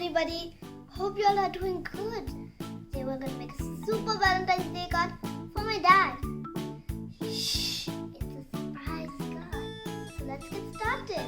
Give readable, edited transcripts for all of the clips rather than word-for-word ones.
everybody. Hope you all are doing good. Today we're going to make a super Valentine's Day card for my dad. Shh, it's a surprise card. So let's get started.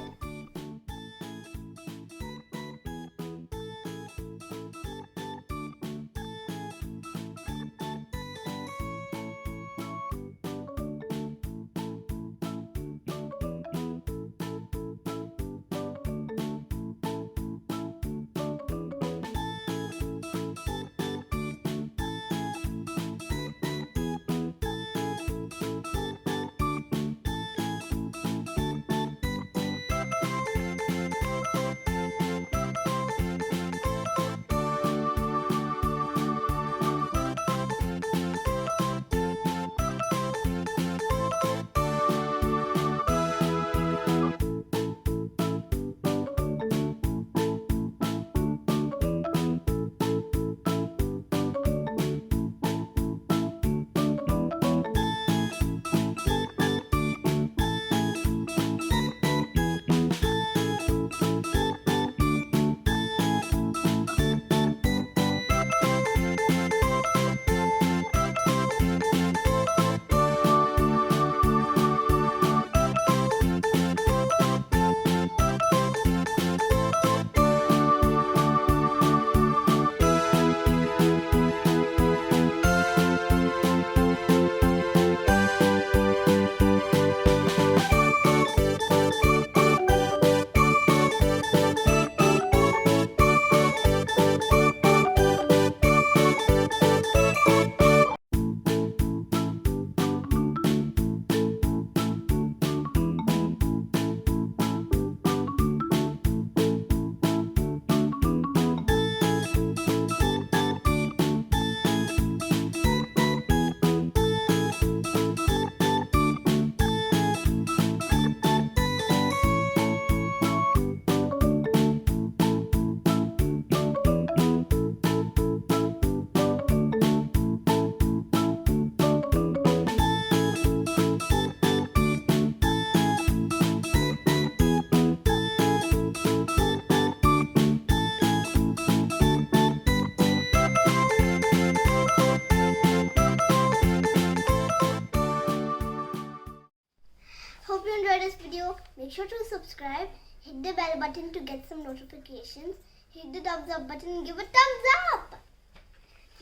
Hope you enjoyed this video. Make sure to subscribe, hit the bell button to get some notifications, hit the thumbs up button and give a thumbs up.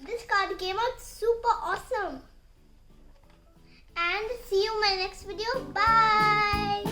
This card came out super awesome. And see you in my next video. Bye.